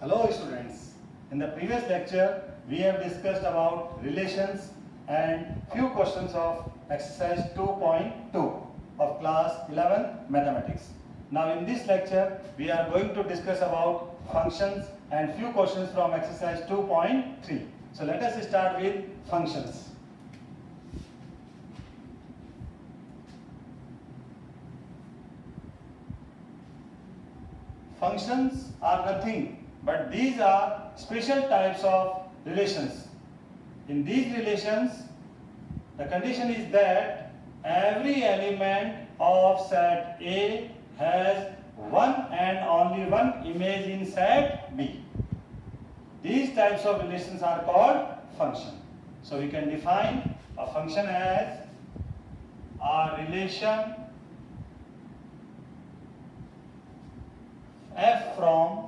Hello students, in the previous lecture we have discussed about relations and few questions of exercise 2.2 of class 11 mathematics. Now in this lecture we are going to discuss about functions and few questions from exercise 2.3. So let us start with functions. Functions are nothing but these are special types of relations. In these relations, the condition is that every element of set A has one and only one image in set B. These types of relations are called function. So we can define a function as a relation f from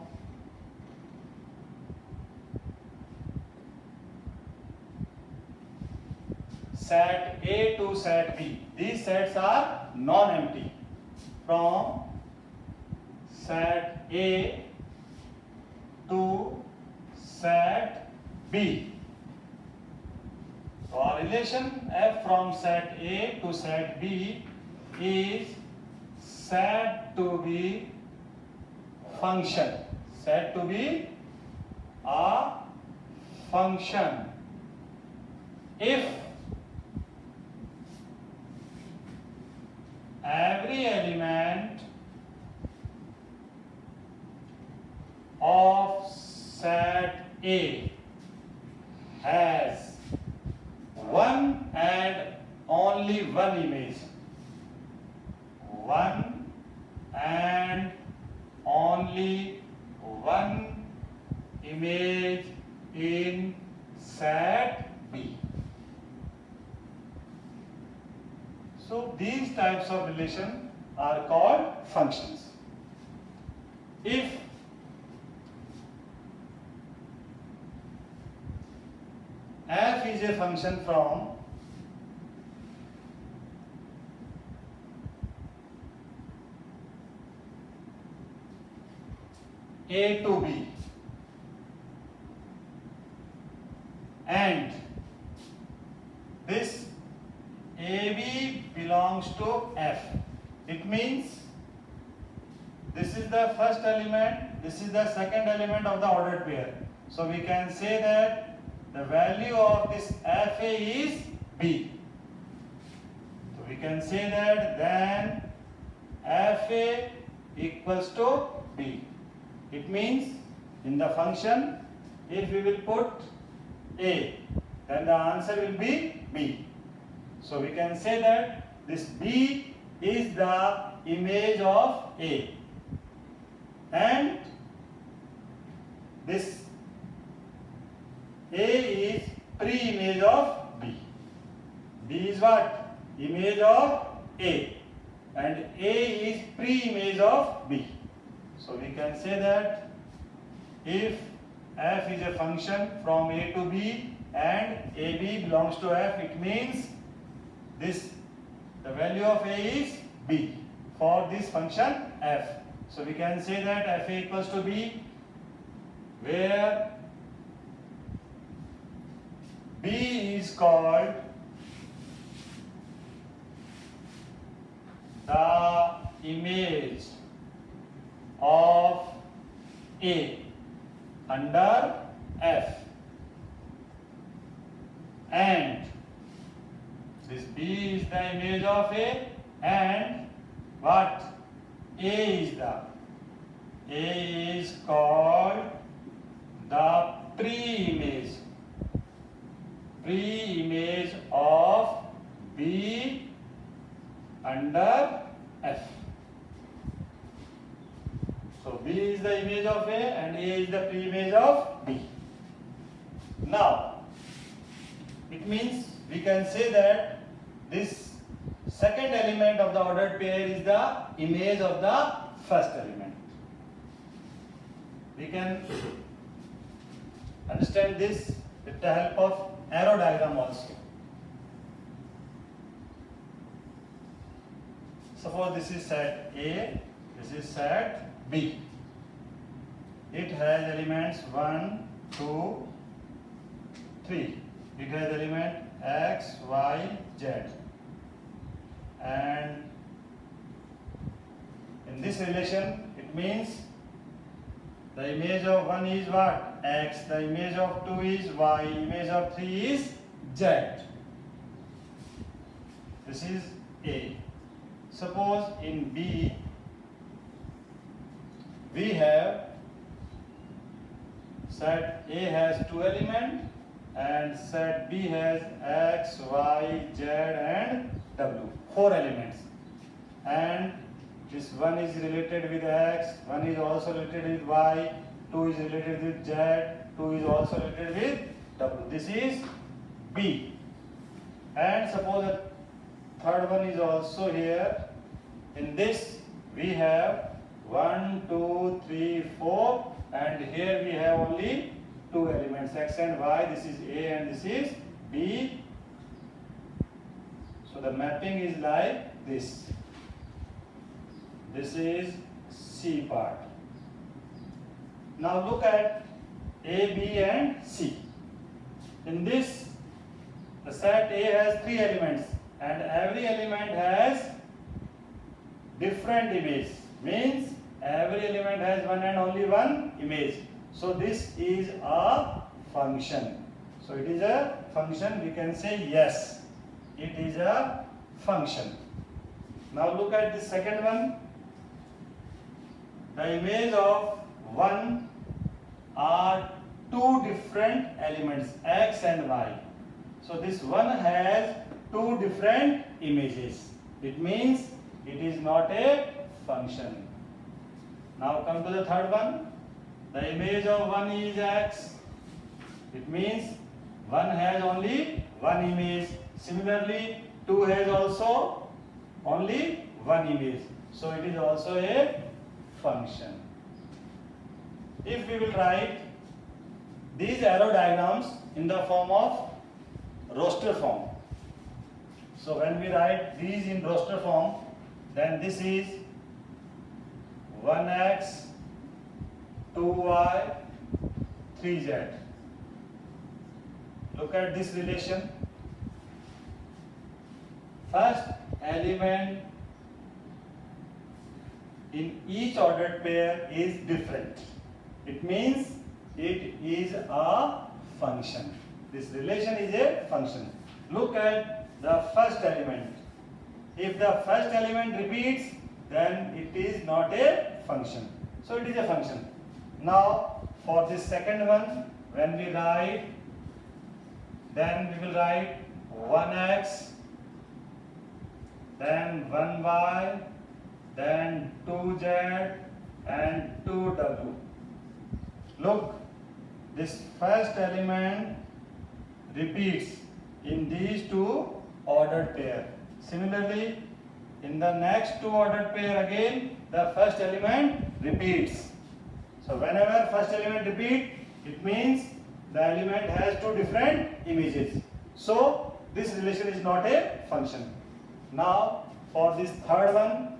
set A to set B. These sets are non-empty. From set A to set B. So our relation f from set A to set B is said to be function. Said to be a function if every element of set A has one and only one image. One and only one image in set B. So these types of relation are called functions. If f is a function from A to B and this AB belongs to F, it means this is the first element, this is the second element of the ordered pair. So we can say that the value of this FA is B. So we can say that then FA equals to B. It means in the function, if we will put A, then the answer will be B. So we can say that this B is the image of A and this A is pre-image of B. B is what? Image of A and A is pre-image of B. So we can say that if f is a function from A to B and AB belongs to F, it means the value of A is B for this function f. So we can say that f equals to B, where B is called the image of A under F, and this B is the image of A and what? A is called the pre-image of B under F. So B is the image of A and A is the pre-image of B. Now, it means we can say that this second element of the ordered pair is the image of the first element. We can understand this with the help of arrow diagram also. Suppose this is set A, this is set B. it has elements 1, 2, 3. It has element x, y, z. And in this relation, it means the image of 1 is what? X. The image of 2 is y. Image of 3 is z. This is A. Suppose in B, we have set A has 2 elements and set B has x, y, z and w. 4 elements. And this 1 is related with x, 1 is also related with y, 2 is related with z, 2 is also related with w. This is B. And suppose the third one is also here. In this we have 1, 2, 3, 4 and here we have only 2 elements x and y. This is A and this is B. So the mapping is like this. This is C part. Now look at A, B and C. In this, the set A has 3 elements and every element has different image. Means every element has one and only one image. So this is a function. So it is a function. We can say yes, it is a function. Now look at the second one. The image of 1 are 2 different elements x and y. So this one has 2 different images. It means it is not a function. Now come to the third one. The image of 1 is x. It means 1 has only one image. Similarly, 2 has also only one image. So it is also a function. If we will write these arrow diagrams in the form of roster form. So when we write these in roster form, then this is 1x, 2y, 3z. Look at this relation. First element in each ordered pair is different. It means it is a function. This relation is a function. Look at the first element. If the first element repeats, then it is not a function. So it is a function. Now for this second one, when we write, then we will write 1x, then 1y, then 2z and 2w. Look, this first element repeats in these 2 ordered pair. Similarly, in the next 2 ordered pair again, the first element repeats. So whenever first element repeats, it means the element has 2 different images. So this relation is not a function. Now for this third one,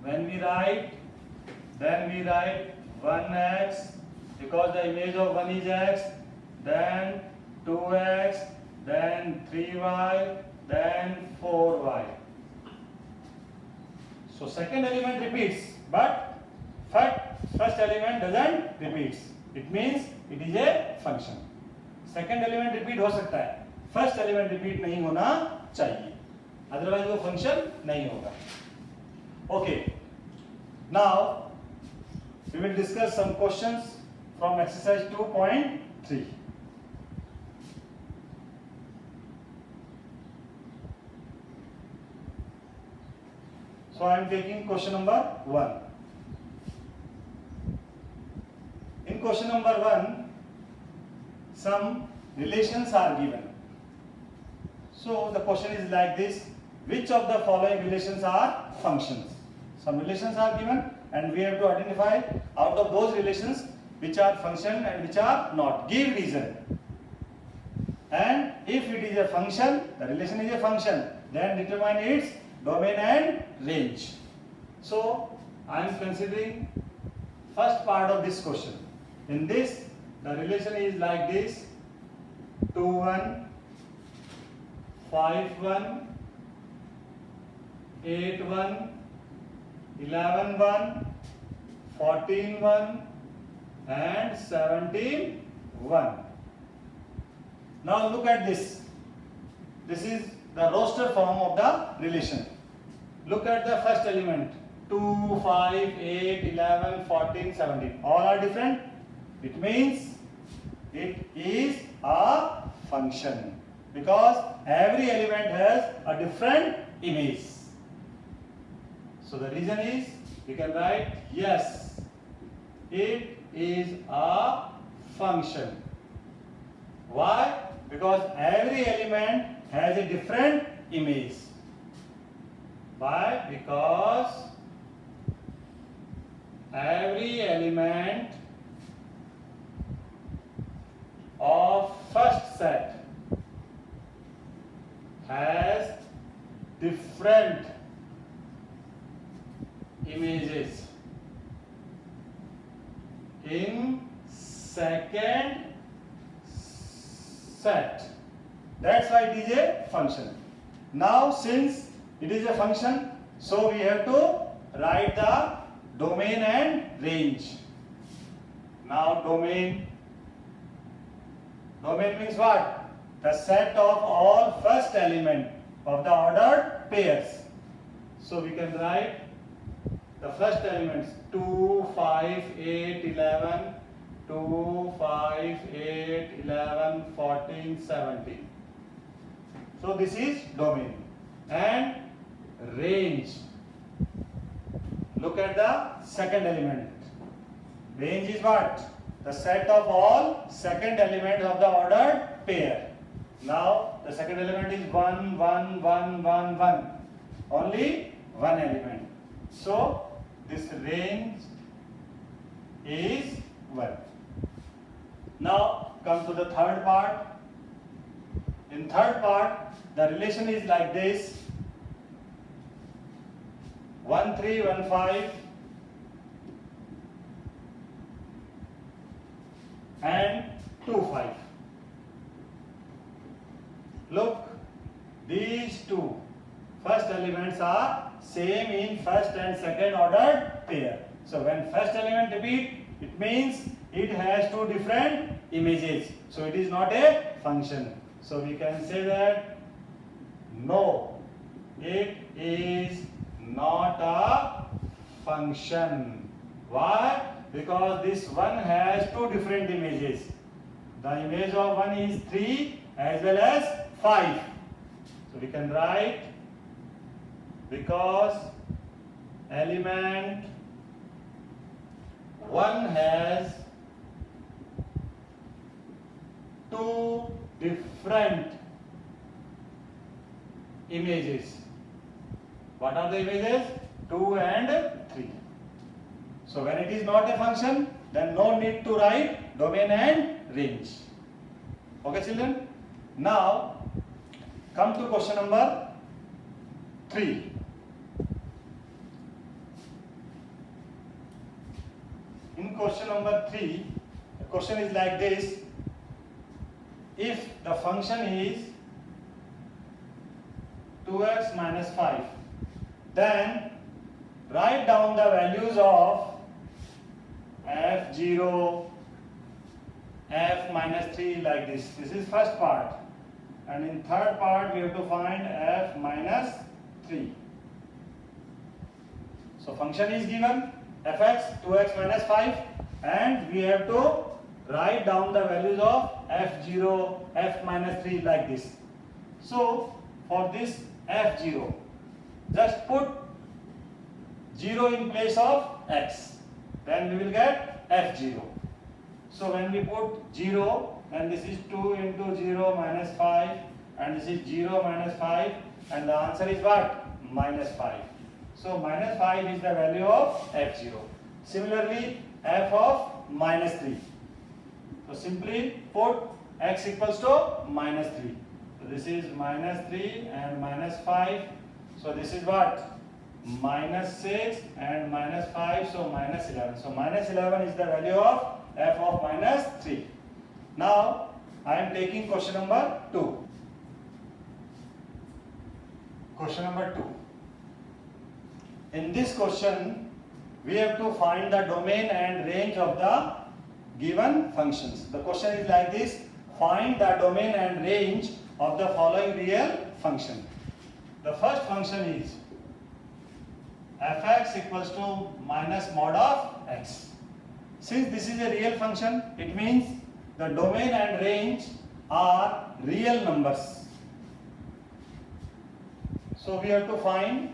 when we write, then we write 1x because the image of 1 is x, then 2x, then 3y, then 4y. So second element repeats, but first element doesn't repeat. It means it is a function. Second element repeat हो सकता है, first element repeat नहीं होना चाहिए, otherwise वो function नहीं होगा. Okay. Now we will discuss some questions from exercise 2.3. So I am taking question number 1. In question number 1, some relations are given. So the question is like this: which of the following relations are functions? Some relations are given and we have to identify out of those relations which are function and which are not. Give reason. And if it is a function, the relation is a function, then determine its domain and range. So I am considering first part of this question. In this, the relation is like this: 2 1, 5 1, 8 1, 11 1, 14 1, and 17 1. Now look at this. This is the roster form of the relation. Look at the first element: 2, 5, 8, 11, 14, 17. All are different. It means it is a function because every element has a different image. So the reason is, we can write yes, it is a function. Why? Because every element has a different image. Why? Because every element of first set has different images in second set. That's why it is a function. Now since it is a function, so we have to write the domain and range. Now domain means what? The set of all first element of the ordered pairs. So we can write the first elements: 2, 5, 8, 11, 2, 5, 8, 11, 14, 17. So this is domain. And range. Look at the second element. Range is what? The set of all second elements of the ordered pair. Now the second element is 1, 1, 1, 1, 1. Only one element. So this range is 1. Now come to the third part. In third part, the relation is like this: 1 3, 1 5, and 2 5. Look, these two first elements are same in first and second ordered pair. So when first element repeat, it means it has two different images. So it is not a function. So we can say that no, it is not a function. Why? Because this one has two different images. The image of one is 3 as well as 5. So we can write, because element 1 has two different images. What are the images? 2 and 3. So when it is not a function, then no need to write domain and range. Okay children? Now come to question number 3. In question number 3, the question is like this: if the function is 2x minus 5, then write down the values of f0, f minus 3 like this. This is first part. And in third part, we have to find f minus 3. So function is given, fx 2x minus 5, and we have to write down the values of f0, f minus 3 like this. So for this f0, just put 0 in place of x, then we will get f0. So when we put 0, and this is 2 into 0 minus 5, and this is 0 minus 5, and the answer is what? Minus 5. So minus 5 is the value of f0. Similarly, f of minus 3. So simply put x equals to minus 3. So this is minus 3 and minus 5. So this is what? Minus 6 and minus 5, so minus 11. So minus 11 is the value of f of minus 3. Now I am taking question number 2. Question number 2. In this question, we have to find the domain and range of the given functions. The question is like this: find the domain and range of the following real function. The first function is fx equals to minus mod of x. Since this is a real function, it means the domain and range are real numbers. So we have to find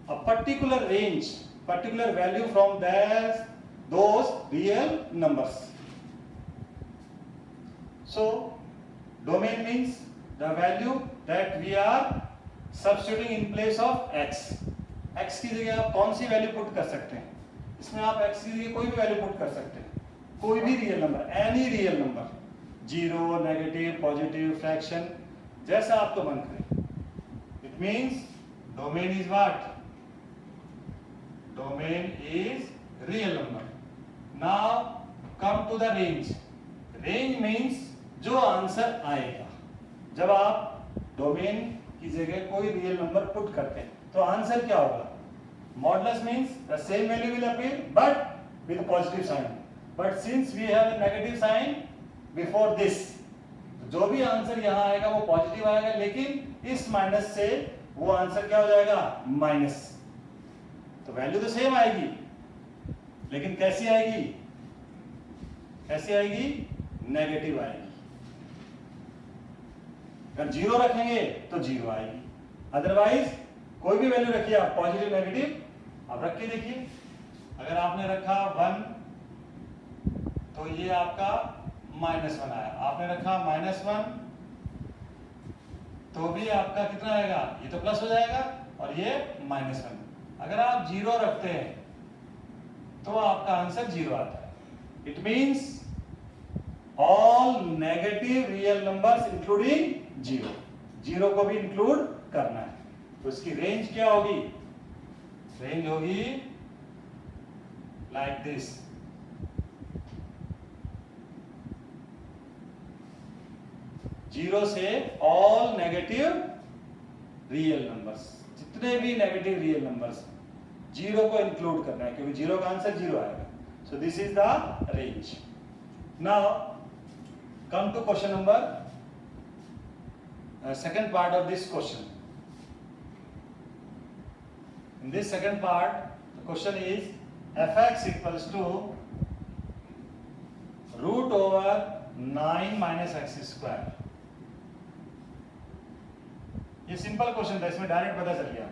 a particular range, particular value from those real numbers. So domain means the value that we are substituting in place of x. x की जगह आप कौन सी value put कर सकते हैं? इसमें आप x की जगह कोई भी वैल्यू पुट कर सकते हैं, कोई भी real number, any real number, zero, negative, positive, fraction, जैसा आपको मन करे. It means domain is what? Domain is real number. Now come to the range. Range means जो आंसर आएगा. जब आप डोमेन की जगह कोई रियल नंबर पुट करते हैं तो आंसर क्या होगा? Modulus means the same value will appear but with positive sign. But since we have a negative sign before this, जो भी आंसर यहाँ आएगा वो पॉजिटिव आएगा, लेकिन इस माइनस से वो आंसर क्या हो जाएगा? माइनस. तो वैल्यू तो सेम आएगी, लेकिन कैसी आएगी? कैसी आएगी? नेगेटिव आएगी. अगर जीरो रखेंगे तो जीरो आएगी, अदरवाइज कोई भी वैल्यू रखिए आप, पॉजिटिव नेगेटिव आप रख के देखिए. अगर आपने रखा 1 तो ये आपका -1 आया. आपने रखा -1 तो भी आपका कितना आएगा? ये तो प्लस हो जाएगा और ये -1. अगर आप 0 रखते हैं तो आपका आंसर 0 आता है. It means all negative real numbers including 0. 0 को भी इंक्लूड करना है. तो इसकी रेंज क्या होगी? रेंज होगी लाइक दिस. जीरो से ऑल नेगेटिव रियल नंबर्स, जितने भी नेगेटिव रियल नंबर्स, जीरो को इंक्लूड करना है, क्योंकि जीरो का आंसर 0 आएगा. So this is the range. Now come to question number second part of this question. In this second part, the question is fx equals to root over 9 minus x square. ये simple question था, इसमें direct पता चल गया.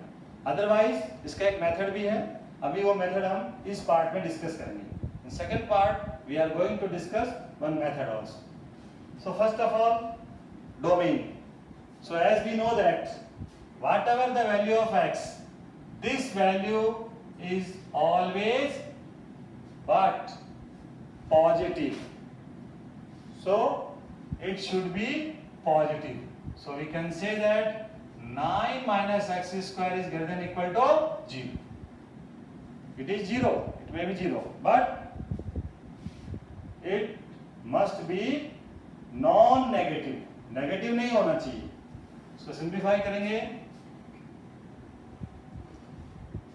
Otherwise इसका एक method भी है, अभी वो मेथड हम इस पार्ट में डिस्कस करेंगे. In second part we are going to discuss one method also. So first of all domain. So as we know that whatever the value of x, this value is always what? Positive. So it should be positive. So we can say that 9 minus x square is greater than equal to 0. It is 0. It may be 0, but it must be non-negative. Negative नहीं होना चाहिए. So simplify करेंगे.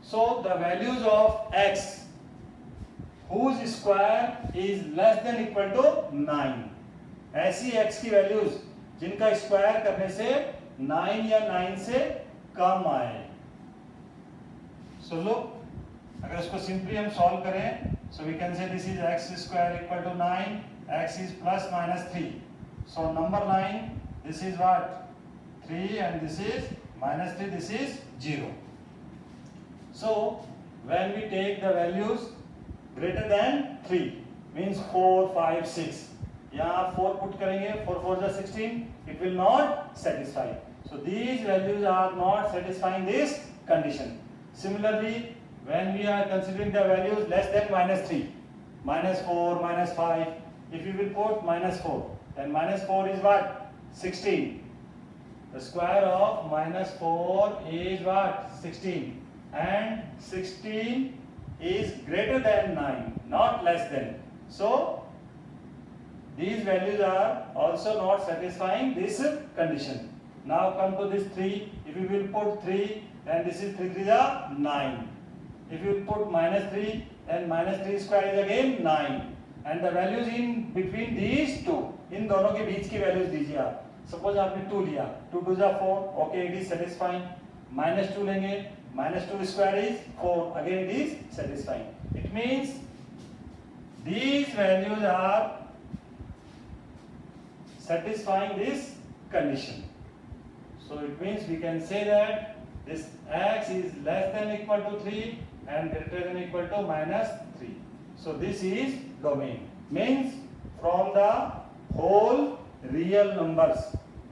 So the values of x whose square is less than equal to 9, ऐसी x की values जिनका square करने से 9 या 9 से कम आए. So look, अगर इसको सिंपली हम सॉल्व करें, so we can say this is x square equal to 9, x is plus minus 3. So number 9, this is what? 3, and this is minus 3, this is 0. So when we take the values greater than 3 means 4, 5, 6, यहाँ 4 put करेंगे, 4 4 is 16, it will not satisfy. So these values are not satisfying this condition. Similarly, when we are considering the values less than minus 3, minus 4, minus 5, if you will put minus 4, then minus 4 is what? 16. The square of minus 4 is what? 16. And 16 is greater than 9, not less than. So these values are also not satisfying this condition. Now come to this 3. If you will put 3, then this is 3 3 are 9. If you put minus 3, then minus 3 square is again 9. And the values in between these two, इन दोनों के बीच की values दीजिए आप. Suppose आपने 2 लिया, 2 2 जा 4, okay it is satisfying. Minus 2 लेंगे, minus 2 square is 4, again it is satisfying. It means these values are satisfying this condition. So it means we can say that this x is less than equal to 3 and greater than equal to minus 3. So this is domain. Means from the whole real numbers,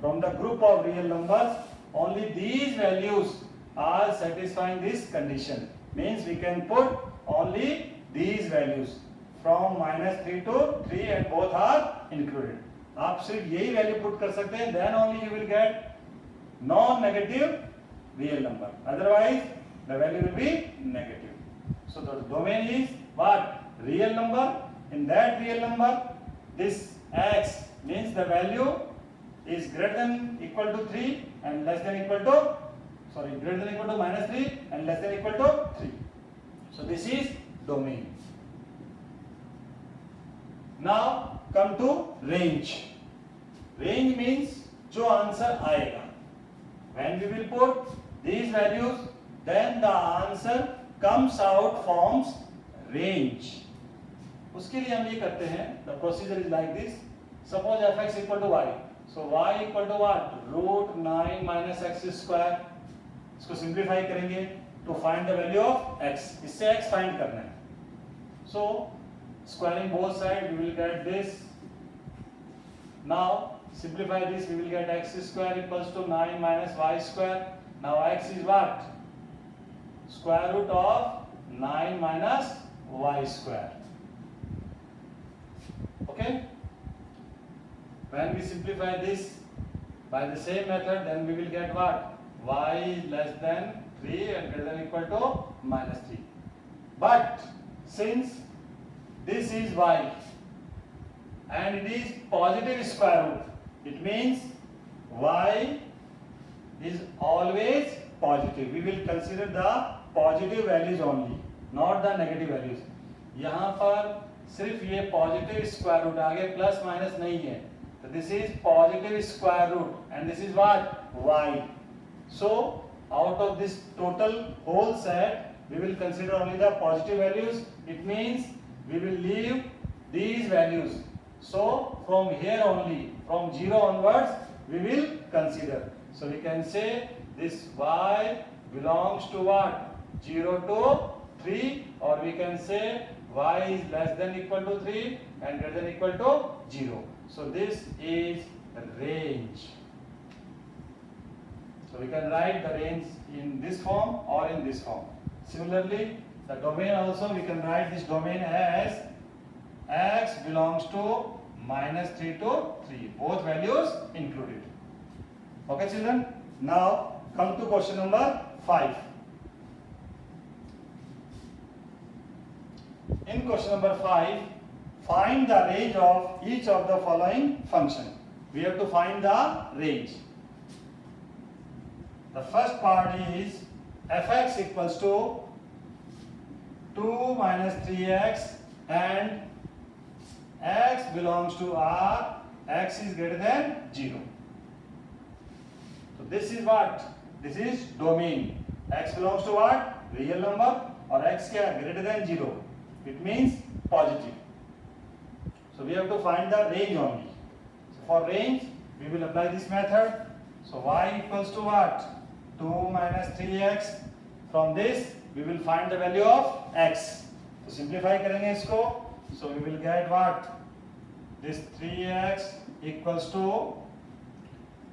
from the group of real numbers, only these values are satisfying this condition. Means we can put only these values from minus 3 to 3 and both are included. आप सिर्फ यही value put कर सकते हैं, then only you will get non-negative real number. Otherwise, the value will be negative. So the domain is what? Real number. In that real number, this x means the value is greater than equal to 3 and less than equal to, greater than equal to minus 3 and less than equal to 3. So this is domain. Now come to range. Range means जो answer आएगा. When we will put these values, then the answer comes out forms range. उसके लिए हम ये करते हैं, the procedure is like this. Suppose fx equal to y. So y equal to what? Root 9 minus x square. इसको simplify करेंगे to find the value of x. इससे x find करना है. So squaring both sides, we will get this. Now simplify this, we will get x square equals to 9 minus y square. Now x is what? Square root of 9 minus y square. Okay? When we simplify this by the same method, then we will get what? Y is less than 3 and greater than equal to minus 3. But since this is y and it is positive square root, it means y is always positive. We will consider the positive values only, not the negative values. यहाँ पर सिर्फ ये positive square root, आगे plus minus नहीं है. So this is positive square root and this is what? Y. So out of this total whole set, we will consider only the positive values. It means we will leave these values. So from here only, from 0 onwards, we will consider. So we can say this y belongs to what? 0 to 3, or we can say y is less than equal to 3 and greater than equal to 0. So this is the range. So we can write the range in this form or in this form. Similarly, the domain also, we can write this domain as x belongs to minus 3 to 3. Both values included. Okay children? Now come to question number 5. In question number 5, find the range of each of the following function. We have to find the range. The first part is fx equals to 2 minus 3x and x belongs to R, x is greater than 0. So this is what? This is domain. X belongs to what? Real number, or x greater than 0. It means positive. So we have to find the range only. So for range, we will apply this method. So y equals to what? 2 minus 3x. From this, we will find the value of x. So simplify करेंगे इसको. So we will get what? This 3x equals to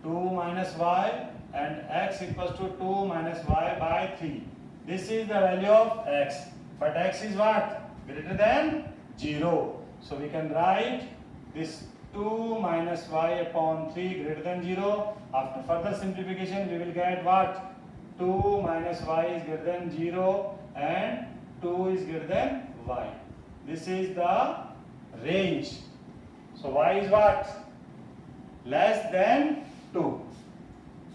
2 minus y and x equals to 2 minus y by 3. This is the value of x. But x is what? Greater than 0. So we can write this 2 minus y upon 3 greater than 0. After further simplification, we will get what? 2 minus y is greater than 0 and 2 is greater than y. This is the range. So y is what? Less than 2.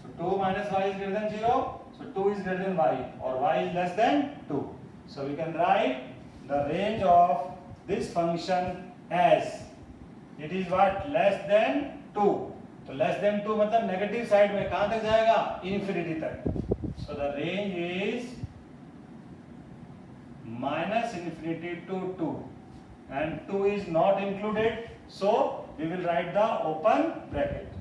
So 2 minus y is greater than 0. So 2 is greater than y, or y is less than 2. So we can write the range of this function as it is what? Less than 2. तो less than 2 मतलब negative side में कहां तक जाएगा? Infinity तक. So the range is minus infinity to 2 and 2 is not included, so we will write the open bracket.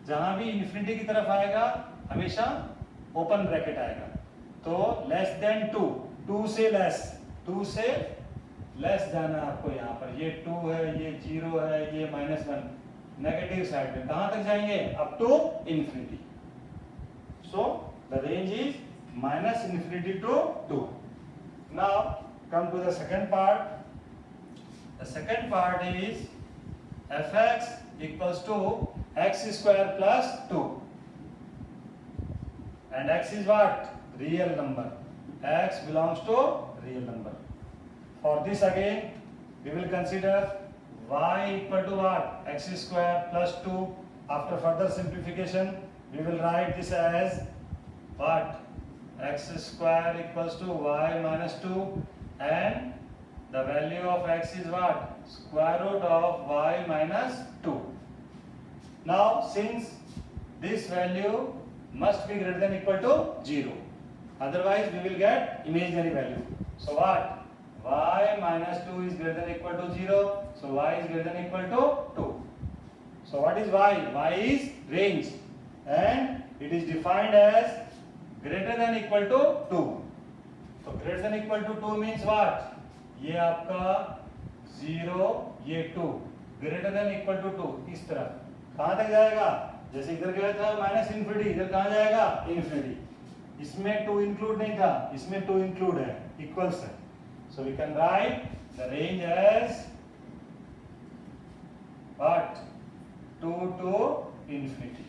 जहां भी infinity की तरफ आएगा हमेशा open bracket आएगा. तो less than 2, 2 से less जाना है आपको. यहाँ पर ये 2 है, ये 0 है, ये -1 नेगेटिव साइड में कहां तक जाएंगे? Up to infinity. So the range is minus infinity to 2. Now come to the second part. The second part is fx equals to x square plus 2, and x is what? Real number. X belongs to real number. For this again we will consider y equal to what? X square plus 2. After further simplification we will write this as what? X square equals to y minus 2, and the value of x is what? Square root of y minus 2. Now since this value must be greater than or equal to 0, otherwise we will get imaginary value. So what? Y minus 2 is greater than or equal to 0, so y is greater than or equal to 2. So what is y? Y is range, and it is defined as greater than equal to 2. तो greater than equal to 2 means what? ये आपका 0, ये 2, greater than equal to 2. इस तरफ कहां तक जाएगा? जैसे इधर गया था माइनस इन्फिनिटी, इधर कहां जाएगा? इन्फिनिटी. इसमें 2 इंक्लूड नहीं था, इसमें 2 इंक्लूड है, इक्वल्स है. So we can write the range as what? 2 to infinity.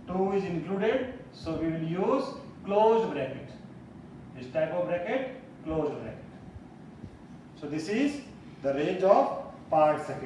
2 is included, so we will use closed bracket. This type of bracket, closed bracket. So this is the range of part second.